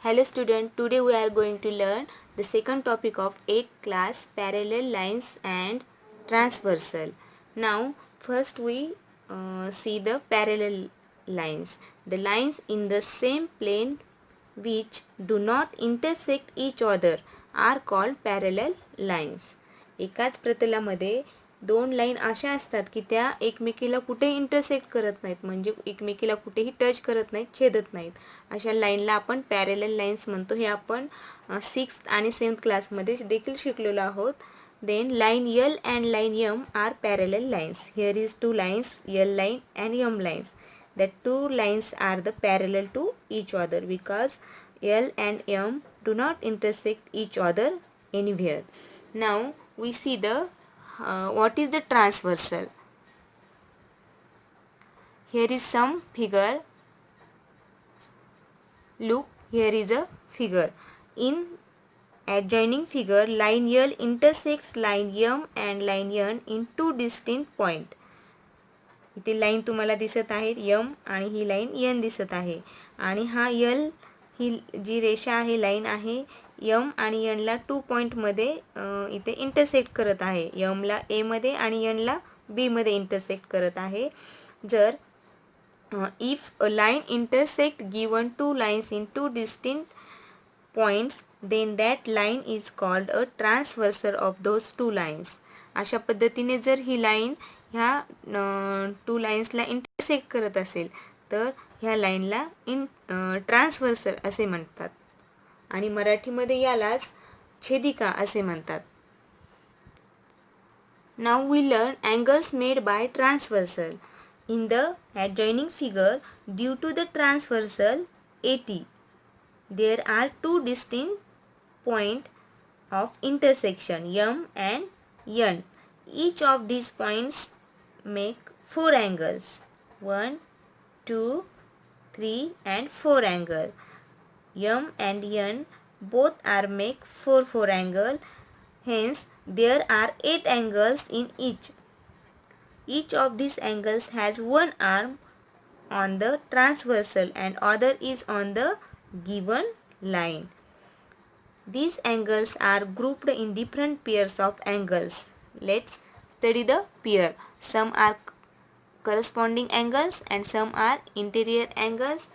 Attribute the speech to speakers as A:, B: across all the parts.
A: Hello student, today we are going to learn the second topic of 8th class, parallel lines and transversal. Now first we see the parallel lines. The lines in the same plane which do not intersect each other are called parallel lines. एकाच प्रतलामध्ये दोन line अशा असतात की त्या एकमेकीला कुठेही intersect करत नाहीत, म्हणजे एकमेकीला कुठेही टच करत नाहीत, छेदत नाहीत. अशा लाईनला आपण पॅरेलल लाईन्स म्हणतो. हे आपण 6th आणि 7th क्लासमध्ये देखील शिकलेलो आहोत. Then line L and line M are parallel lines. Here is two lines, L line and M lines. That two lines are the parallel to each other because L and M do not intersect each other anywhere. Now we see the what is the transversal. Here is some figure. Look, here is a figure. In adjoining figure, line L intersects line M and line N in two distinct points. इथे line तुम्हाला दिसत आहे यम आणि ही line यन दिसत आहे आणि हा यल ही जी रेषा आहे लाईन आहे यम आणि यनला 2 पॉईंटमध्ये इथे इंटरसेक्ट करत आहे. यमला एमध्ये आणि यनला बीमध्ये इंटरसेक्ट करत आहे. जर if a line intersect given two lines in two distinct points then that line is called a transversal of those two lines. अशा पद्धतीने जर ही लाईन ह्या टू लाईन्सला इंटरसेक्ट करत असेल तर ह्या लाईनला ट्रान्सव्हर्सल असे म्हणतात आणि मराठीमध्ये यालाच छेदिका असे म्हणतात. Now we learn angles made by transversal. In the adjoining figure, due to the transversal AT, there are two distinct points of intersection M and N. Each of these points make 4 angles. 1, 2, 3 and 4 angle. M and N both are make 4 angle. Hence there are 8 angles in each. Each of these angles has one arm on the transversal and other is on the given line. These angles are grouped in different pairs of angles. Let's study the pair. Some are corresponding angles and some are interior angles.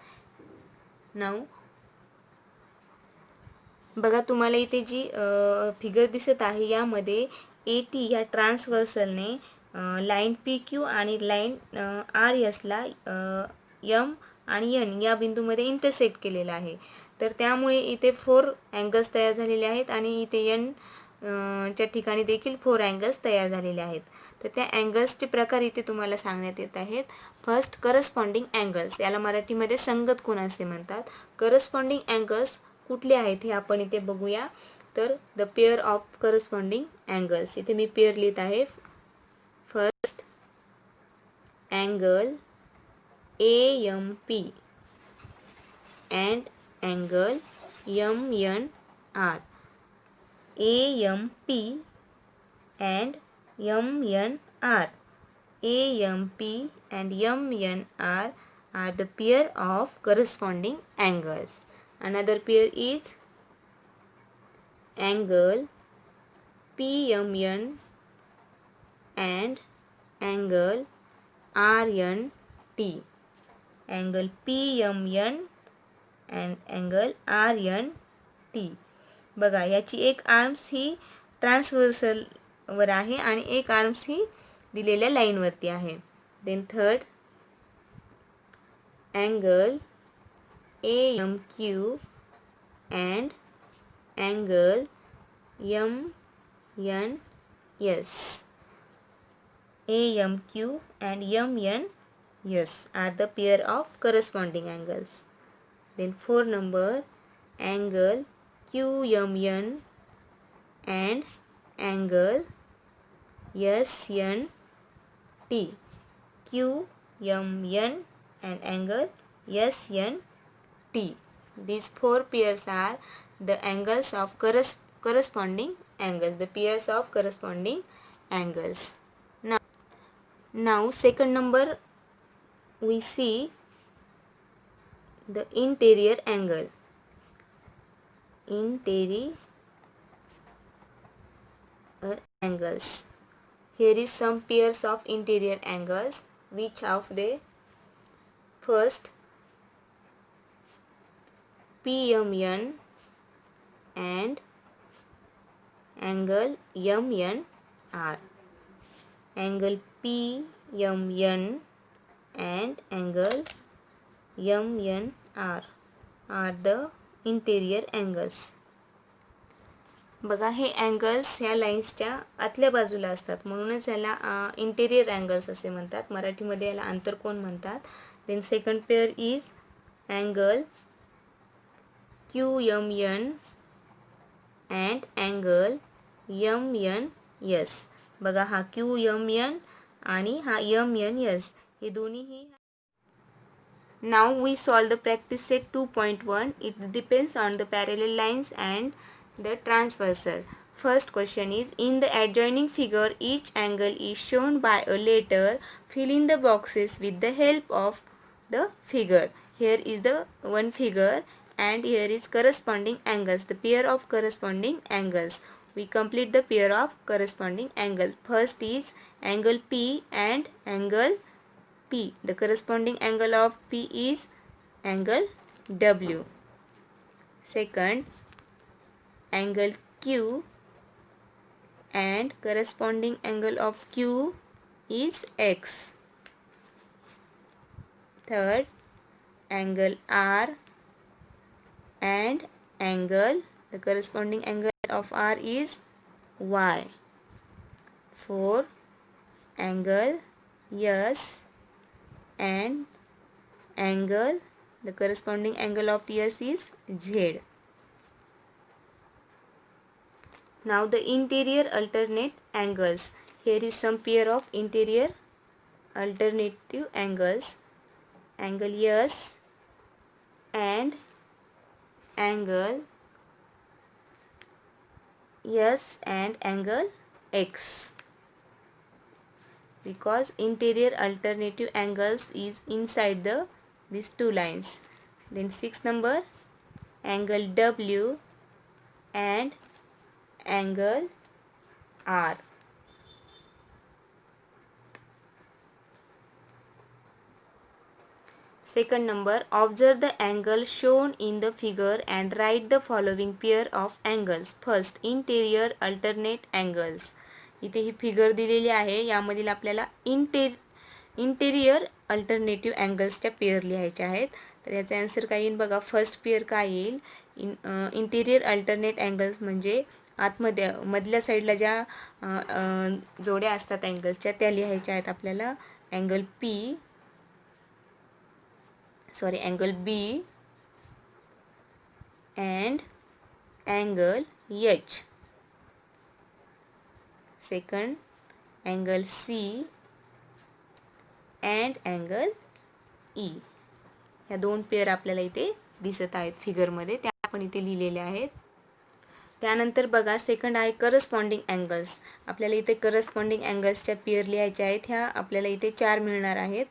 A: Now बघा तुम्हाला इथे जी figure दिसत आहे यामध्ये AT या ट्रान्सव्हर्सलने line PQ आणि line RSला M आणि N या बिंदूमध्ये इंटरसेक्ट केलेला आहे. तर त्यामुळे इथे 4 अँगल्स तयार झालेले आहेत आणि इथे N च्या ठिकाणी देखील 4 अँगल्स तयार झालेले आहेत. तर त्या अँगल्सचे प्रकार इथे तुम्हाला सांगण्यात येत आहेत. फर्स्ट करस्पॉन्डिंग अँगल्स, याला मराठीमध्ये संगत कोन असे म्हणतात. करस्पॉन्डिंग अँगल्स कुठले आहेत हे आपण इथे बघूया. तर the pair of corresponding angles, इथे मी पेअर लिहित आहे. First angle AMP and angle MNR. AMP and MNR. AMP and MNR are the pair of corresponding angles. Another pair is angle PMN and angle RNT. Angle PMN and angle RNT. बघा याची एक arms ही ट्रान्सव्हर्सलवर आहे आणि एक arms ही दिलेल्या लाईनवरती आहे. Then third angle AMQ and angle MNS. AMQ and MNS are the pair of corresponding angles. Then 4 number angle QMN and angle SNT. QMN and angle SNT. These 4 pairs are the angles of corresponding angles, the pairs of corresponding angles. Now second number we see the interior angle. interior angles. Here is some pairs of interior angles. Which of the first PMN and angle MNR. Angle PMN and angle MNR are the interior angles. बघा हे angles ह्या लाईन्सच्या आतल्या बाजूला असतात म्हणूनच याला interior angles असे म्हणतात. मराठीमध्ये याला आंतरकोन म्हणतात. Then second pair is angle QMN and angle MNS. बघा हा QMN आणि हा MNS हे दोन्हीही. Now we solve the practice set 2.1. It depends on the parallel lines and the transversal. First question is, in the adjoining figure each angle is shown by a letter. Fill in the boxes with the help of the figure. Here is the one figure and here is corresponding angles, the pair of corresponding angles. We complete the pair of corresponding angles. First is angle P and angle P. The corresponding angle of P is angle W. Second, angle Q and corresponding angle of Q is X. Third, angle R and angle, the corresponding angle of R is Y. Fourth, angle S and angle, the corresponding angle of S is Z. Now the interior alternate angles. Here is some pair of interior alternative angles. Angle S and angle S and angle X. Because interior alternative angles is inside these two lines. Then sixth number, angle W and angle R. Second number, observe the angle shown in the figure and write the following pair of angles. First, interior alternate angles. इथे ही figure दिलेली आहे. यामधील आपल्याला interior alternative अँगल्सच्या pair लिहायच्या आहेत. तर याचा answer काय येईल बघा. फर्स्ट पेअर काय येईल, इंटेरियर अल्टरनेट अँगल्स म्हणजे आतमध्ये मधल्या साईडला ज्या जोड्या असतात अँगल्सच्या त्या लिहायच्या आहेत आपल्याला. Angle B and angle H. Second, angle C and angle E. ह्या दोन पेअर आपल्याला इथे दिसत आहेत फिगरमध्ये, त्या आपण इथे लिहिलेल्या आहेत. त्यानंतर बघा सेकंड आहे करस्पॉन्डिंग अँगल्स. आपल्याला इथे करस्पॉन्डिंग अँगल्सच्या पेअर लिहायच्या आहेत. ह्या आपल्याला इथे 4 मिळणार आहेत.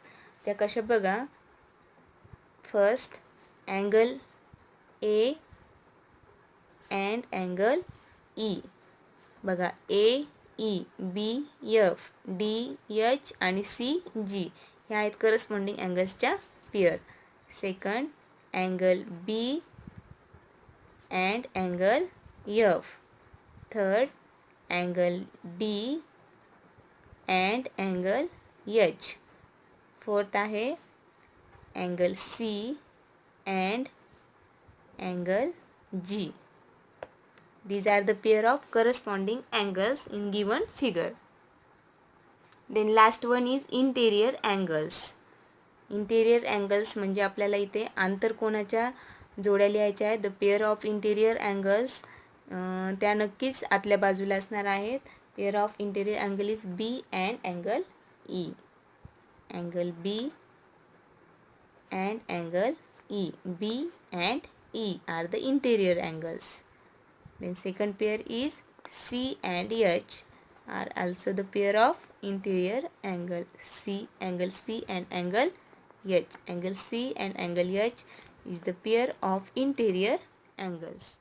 A: त्या कशा बघा. First, angle A and angle E. बघा AE, BF, DH आणि CG ह्या आहेत करस्पॉन्डिंग अँगल्सच्या pair. Second, angle B and angle F. Third, angle D and angle H. Fourth आहे angle C and angle G. These are the pair of corresponding angles in given figure. Then last one is interior angles. Interior angles म्हणजे आपल्याला इथे आंतरकोनाच्या जोड्या लिहायच्या आहेत. The pair of interior angles त्या नक्कीच आतल्या बाजूला असणार आहेत. Pair of interior angle is B and angle E. Angle B and angle E. B and E are the interior angles. Then second pair is C and H are also the pair of interior angle. Angle C and angle H. Angle C and angle H is the pair of interior angles.